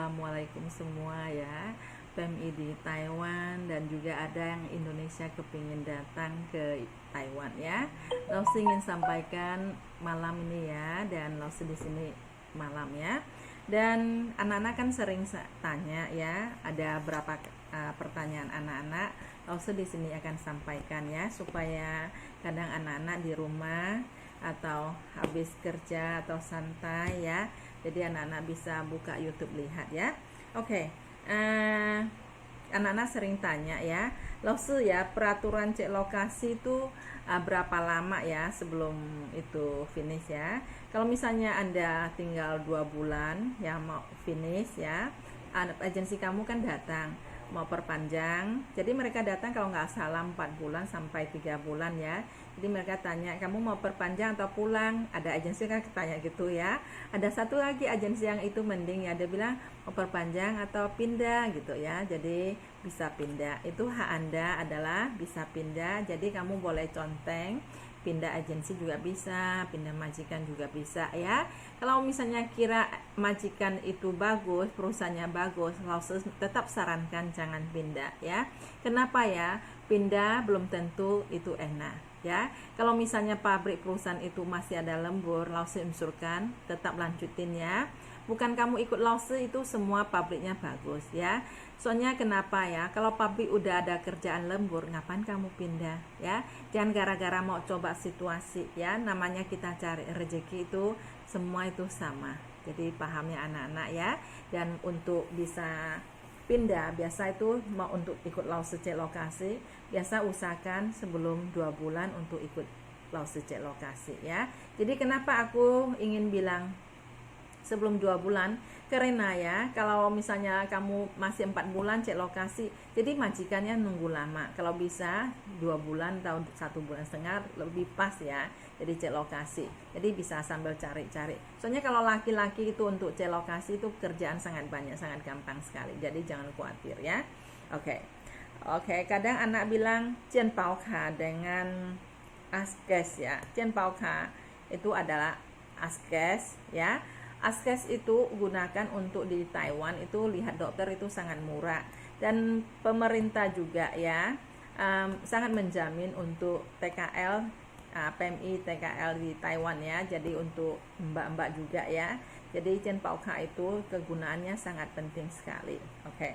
Assalamualaikum semua ya, PMI di Taiwan dan juga ada yang Indonesia kepingin datang ke Taiwan ya. Lausi ingin sampaikan malam ini ya, dan Lausi di sini malam ya. Dan anak-anak kan sering tanya ya, ada berapa pertanyaan anak-anak. Lausi di sini akan sampaikan ya, supaya kadang anak-anak di rumah atau habis kerja atau santai ya, jadi anak-anak bisa buka YouTube lihat ya. Oke, anak-anak sering tanya ya, Lausi ya, peraturan cek lokasi itu berapa lama ya sebelum itu finish ya. Kalau misalnya Anda tinggal 2 bulan ya mau finish ya, agensi kamu kan datang mau perpanjang, jadi mereka datang kalau nggak salah 4 bulan sampai 3 bulan ya. Jadi mereka tanya, kamu mau perpanjang atau pulang? Ada agensi kan tanya gitu ya. Ada satu lagi agensi yang itu mending ya, dia bilang mau perpanjang atau pindah gitu ya. Jadi bisa pindah, itu hak Anda adalah bisa pindah. Jadi kamu boleh conteng, pindah agensi juga bisa, pindah majikan juga bisa ya. Kalau misalnya kira majikan itu bagus, perusahaannya bagus, Lausi tetap sarankan jangan pindah ya. Kenapa ya? Pindah belum tentu itu enak ya. Kalau misalnya pabrik perusahaan itu masih ada lembur, Lausi usulkan tetap lanjutin ya. Bukan kamu ikut Lausi itu semua pabriknya bagus ya. Soalnya kenapa ya? Kalau pabrik udah ada kerjaan lembur, ngapain kamu pindah ya? Jangan gara-gara mau coba situasi ya. Namanya kita cari rezeki itu semua itu sama. Jadi pahamnya anak-anak ya. Dan untuk bisa pindah, biasa itu mau untuk ikut Lausi cek lokasi, biasa usahakan sebelum 2 bulan untuk ikut Lausi cek lokasi ya. Jadi kenapa aku ingin bilang sebelum 2 bulan, karena ya kalau misalnya kamu masih 4 bulan cek lokasi, jadi majikannya nunggu lama. Kalau bisa 2 bulan atau 1,5 bulan lebih pas ya, jadi cek lokasi, jadi bisa sambil cari-cari. Soalnya kalau laki-laki itu untuk cek lokasi itu kerjaan sangat banyak, sangat gampang sekali, jadi jangan khawatir ya. Oke, kadang anak bilang Cian Pao Ka dengan Askes ya. Cian Pao Ka itu adalah Askes ya. Askes itu gunakan untuk di Taiwan itu lihat dokter itu sangat murah, dan pemerintah juga ya sangat menjamin untuk TKL, PMI TKL di Taiwan ya. Jadi untuk mbak-mbak juga ya. Jadi Cian Pao Ka itu kegunaannya sangat penting sekali. Oke.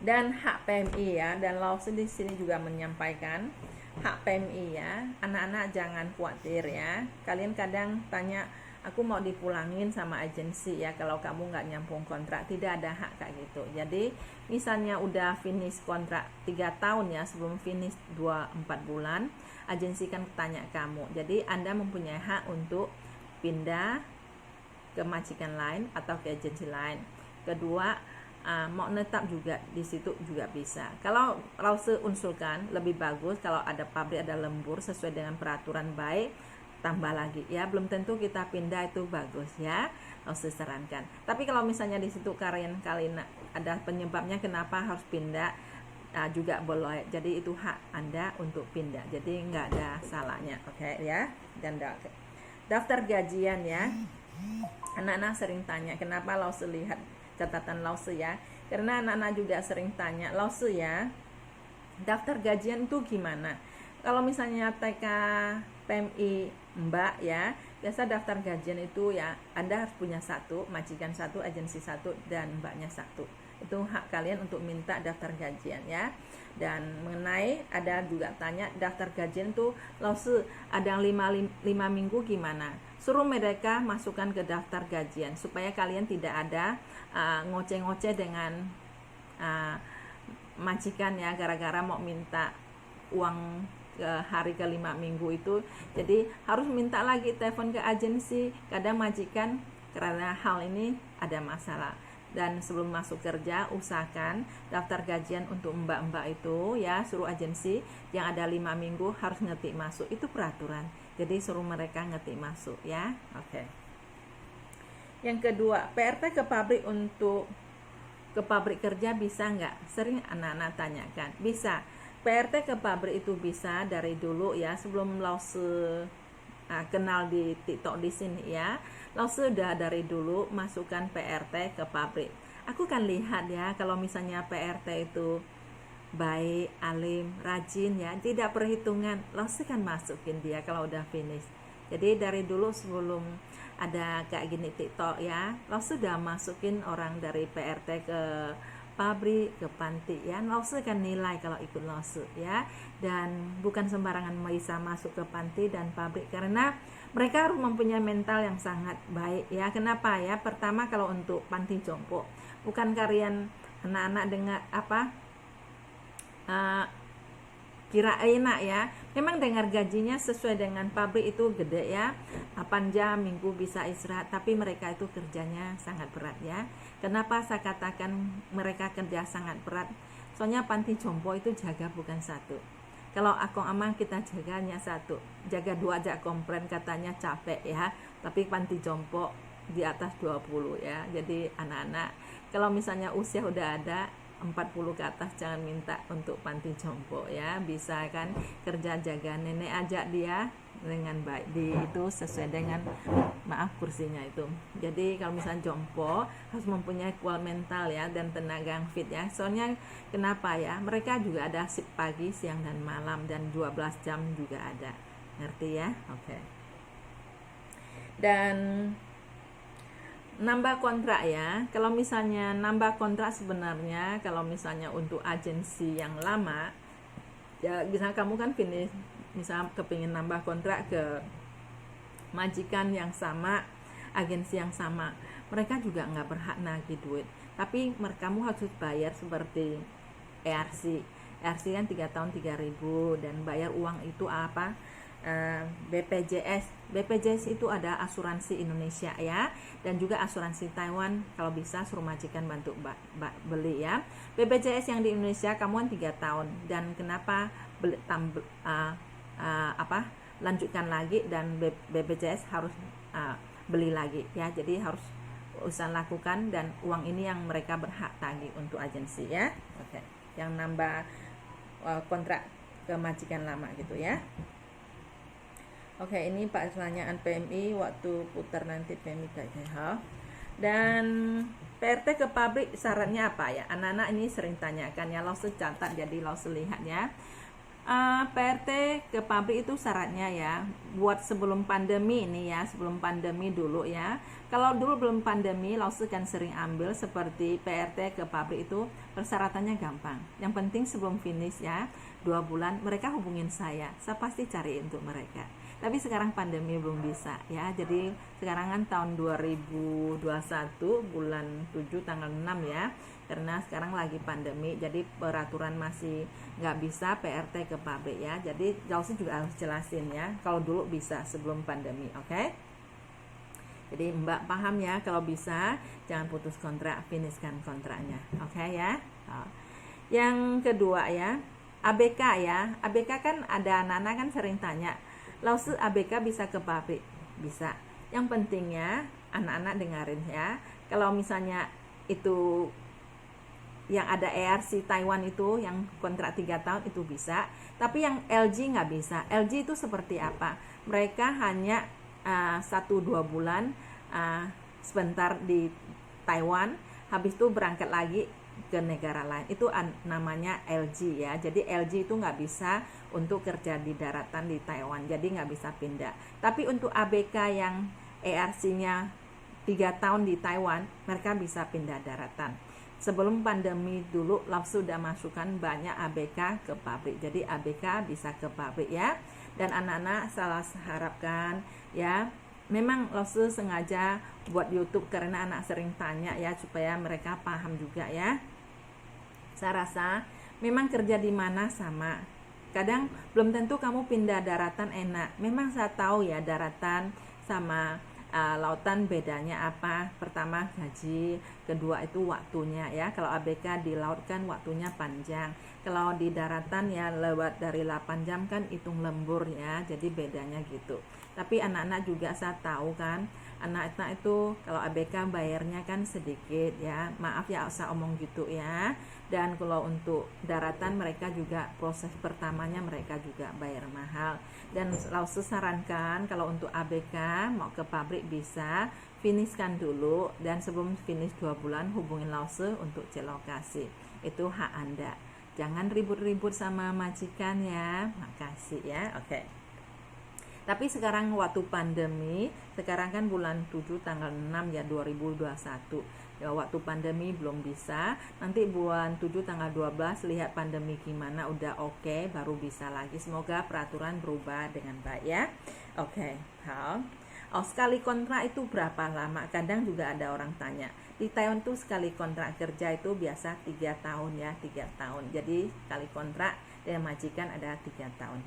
Dan hak PMI ya, dan Lausi di sini juga menyampaikan hak PMI ya. Anak-anak jangan khawatir ya. Kalian kadang tanya, aku mau dipulangin sama agensi ya, kalau kamu nggak nyambung kontrak. Tidak ada hak kayak gitu. Jadi misalnya udah finish kontrak 3 tahun ya, sebelum finish 2-4 bulan, agensi kan tanya kamu. Jadi Anda mempunyai hak untuk pindah ke majikan lain atau ke agensi lain. Kedua, mau netap juga di situ juga bisa. Kalau Lausi usulkan lebih bagus kalau ada pabrik ada lembur sesuai dengan peraturan baik, tambah lagi ya. Belum tentu kita pindah itu bagus ya, Lausi sarankan. Tapi kalau misalnya di situ kalian ada penyebabnya kenapa harus pindah, juga boleh. Jadi itu hak Anda untuk pindah, jadi nggak ada salahnya. Oke ya. Dan daftar gajian ya, anak-anak sering tanya kenapa Lausi lihat catatan Lausi ya, karena anak-anak juga sering tanya, Lausi ya, daftar gajian itu gimana? Kalau misalnya TK PMI Mbak ya, biasa daftar gajian itu ya Anda harus punya satu, majikan satu, agensi satu, dan mbaknya satu. Itu hak kalian untuk minta daftar gajian ya. Dan mengenai ada juga tanya daftar gajian itu Lausi ada 5 minggu gimana? Suruh mereka masukkan ke daftar gajian supaya kalian tidak ada ngoceh-ngoceh dengan majikan ya, gara-gara mau minta uang ke hari ke 5 minggu itu. Jadi harus minta lagi telepon ke agensi. Kadang majikan karena hal ini ada masalah. Dan sebelum masuk kerja usahakan daftar gajian untuk mbak-mbak itu ya, suruh agensi yang ada 5 minggu harus ngetik masuk, itu peraturan. Jadi suruh mereka ngetik masuk ya. Oke. Yang kedua, PRT ke pabrik untuk ke pabrik kerja bisa nggak? Sering anak-anak tanyakan. Bisa. PRT ke pabrik itu bisa dari dulu ya, sebelum Lausi kenal di TikTok di sini ya. Lo sudah dari dulu masukkan PRT ke pabrik. Aku kan lihat ya, kalau misalnya PRT itu baik, alim, rajin ya, tidak perhitungan, lo kan masukin dia kalau udah finish. Jadi dari dulu sebelum ada kayak gini TikTok ya, lo sudah masukin orang dari PRT ke pabrik, ke panti ya. Lause kan nilai kalau ikut lause ya, dan bukan sembarangan bisa masuk ke panti dan pabrik karena mereka harus mempunyai mental yang sangat baik ya. Kenapa ya? Pertama, kalau untuk panti jompo, bukan kalian anak-anak dengar kira enak ya, memang dengar gajinya sesuai dengan pabrik itu gede ya, 8 jam minggu bisa istirahat, tapi mereka itu kerjanya sangat berat ya. Kenapa saya katakan mereka kerja sangat berat? Soalnya panti jompo itu jaga bukan satu, kalau Akong Amang kita jaganya satu, jaga 2 aja komplain katanya capek ya, tapi panti jompo di atas 20 ya. Jadi anak-anak kalau misalnya usia udah ada 40 ke atas jangan minta untuk panti jompo ya, bisa kan kerja jaga nenek aja dia dengan baik di itu sesuai dengan kursinya itu. Jadi kalau misalnya jompo harus mempunyai kual mental ya dan tenaga yang fit ya. Soalnya kenapa ya, mereka juga ada shift pagi, siang dan malam, dan 12 jam juga ada, ngerti ya? Oke. Dan nambah kontrak ya, kalau misalnya nambah kontrak sebenarnya kalau misalnya untuk agensi yang lama ya, misalnya kamu kan finish, misalnya kepingin nambah kontrak ke majikan yang sama, agensi yang sama, mereka juga nggak berhak nagih duit, tapi kamu harus bayar seperti ERC kan 3 tahun 3.000 dan bayar uang itu apa? BPJS itu ada asuransi Indonesia ya, dan juga asuransi Taiwan, kalau bisa suruh majikan bantu beli ya. BPJS yang di Indonesia kamu kan 3 tahun, dan kenapa lanjutkan lagi, dan BPJS harus beli lagi ya, jadi harus usaha lakukan, dan uang ini yang mereka berhak tagih untuk agensi ya. Oke. Yang nambah kontrak ke majikan lama gitu ya. Oke, ini pertanyaan PMI waktu putar nanti PMI kayaknya. Dan PRT ke pabrik syaratnya apa ya? Anak-anak ini sering tanyakan ya, langsung catat jadi langsung lihat ya. PRT ke pabrik itu syaratnya ya, buat sebelum pandemi ini ya, sebelum pandemi dulu ya. Kalau dulu belum pandemi, langsung kan sering ambil seperti PRT ke pabrik itu persyaratannya gampang. Yang penting sebelum finish ya, 2 bulan mereka hubungin saya pasti cari untuk mereka. Tapi sekarang pandemi belum bisa ya, jadi sekarang kan tahun 2021 bulan 7 tanggal 6 ya, karena sekarang lagi pandemi, jadi peraturan masih nggak bisa PRT ke pabrik ya. Jadi Jausi juga harus jelasin ya, kalau dulu bisa sebelum pandemi. Oke? Jadi Mbak paham ya, kalau bisa jangan putus kontrak, finishkan kontraknya. Oke ya. Yang kedua ya, ABK ya. ABK kan ada anak-anak kan sering tanya, lause ABK bisa ke pabrik? Bisa. Yang pentingnya anak-anak dengerin ya, kalau misalnya itu yang ada ERC Taiwan itu yang kontrak 3 tahun itu bisa, tapi yang LG nggak bisa. LG itu seperti apa? Mereka hanya 1-2 bulan sebentar di Taiwan, habis itu berangkat lagi ke negara lain, itu namanya LG ya. Jadi LG itu nggak bisa untuk kerja di daratan di Taiwan, jadi nggak bisa pindah. Tapi untuk ABK yang ERC-nya 3 tahun di Taiwan, mereka bisa pindah daratan. Sebelum pandemi dulu Lause sudah masukkan banyak ABK ke pabrik, jadi ABK bisa ke pabrik ya. Dan anak-anak salah harapkan ya, memang Lause sengaja buat YouTube karena anak sering tanya ya, supaya mereka paham juga ya. Saya rasa memang kerja di mana sama, kadang belum tentu kamu pindah daratan enak. Memang saya tahu ya, daratan sama lautan bedanya apa. Pertama gaji, kedua itu waktunya ya. Kalau ABK di laut kan waktunya panjang, kalau di daratan ya lewat dari 8 jam kan hitung lembur ya, jadi bedanya gitu. Tapi anak-anak juga saya tahu kan, anak-anak itu kalau ABK bayarnya kan sedikit ya, maaf ya saya omong gitu ya. Dan kalau untuk daratan mereka juga proses pertamanya mereka juga bayar mahal. Dan Lause sarankan kalau untuk ABK mau ke pabrik bisa finishkan dulu, dan sebelum finish 2 bulan hubungin Lause untuk cek lokasi. Itu hak Anda. Jangan ribut-ribut sama majikan ya. Makasih ya. Oke. Tapi sekarang waktu pandemi, sekarang kan bulan 7 tanggal 6 ya 2021. Ya, waktu pandemi belum bisa. Nanti bulan 7 tanggal 12 lihat pandemi gimana, udah oke, baru bisa lagi. Semoga peraturan berubah dengan baik ya. Oke. Sekali kontrak itu berapa lama? Kadang juga ada orang tanya. Di Taiwan tuh sekali kontrak kerja itu biasa 3 tahun ya, 3 tahun. Jadi sekali kontrak dengan majikan ada 3 tahun.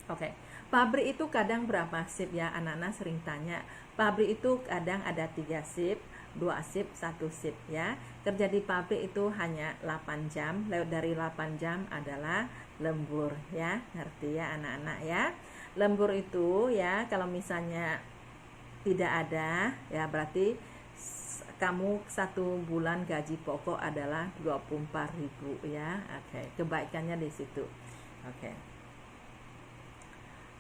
Oke. Pabrik itu kadang berapa shift ya? Anak-anak sering tanya. Pabrik itu kadang ada 3 shift, 2 shift, 1 shift ya. Kerja di pabrik itu hanya 8 jam. Lewat dari 8 jam adalah lembur ya. Ngerti ya anak-anak ya? Lembur itu ya kalau misalnya tidak ada ya berarti kamu 1 bulan gaji pokok adalah 24.000 ya. Oke, kebaikannya di situ. Oke.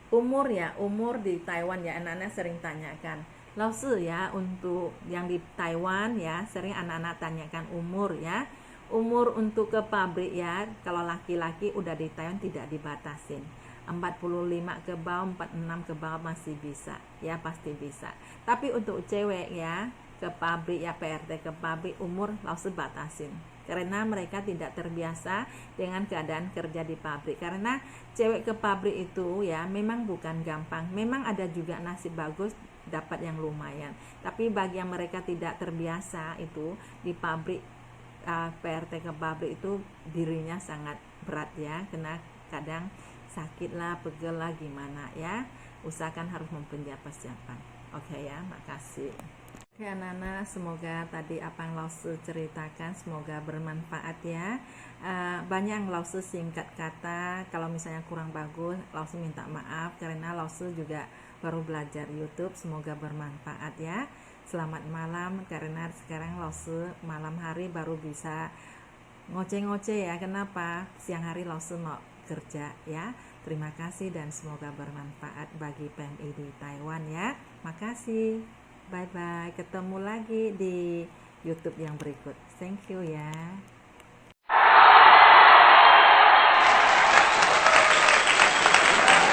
Umur ya, umur di Taiwan ya, anak-anak sering tanyakan. Lause ya, untuk yang di Taiwan ya, sering anak-anak tanyakan umur ya. Umur untuk ke pabrik ya, kalau laki-laki udah di Taiwan tidak dibatasin. 45 ke bawah, 46 ke bawah masih bisa ya, pasti bisa. Tapi untuk cewek ya, ke pabrik ya, PRT ke pabrik, umur Lause batasin. Karena mereka tidak terbiasa dengan keadaan kerja di pabrik. Karena cewek ke pabrik itu ya memang bukan gampang. Memang ada juga nasib bagus dapat yang lumayan. Tapi bagi yang mereka tidak terbiasa itu di pabrik, PRT ke pabrik itu dirinya sangat berat ya. Karena kadang sakit lah, pegel lah, gimana ya. Usahakan harus mempunyai persiapan. Oke ya, makasih. Oke anak-anak, semoga tadi apa yang Lause ceritakan semoga bermanfaat ya. Banyak yang Lause singkat kata, kalau misalnya kurang bagus Lause minta maaf karena Lause juga baru belajar YouTube. Semoga bermanfaat ya. Selamat malam, karena sekarang Lause malam hari baru bisa ngoceh-ngoceh ya. Kenapa? Siang hari Lause mau kerja ya. Terima kasih dan semoga bermanfaat bagi PMI di Taiwan ya. Makasih. Bye bye, ketemu lagi di YouTube yang berikut. Thank you ya.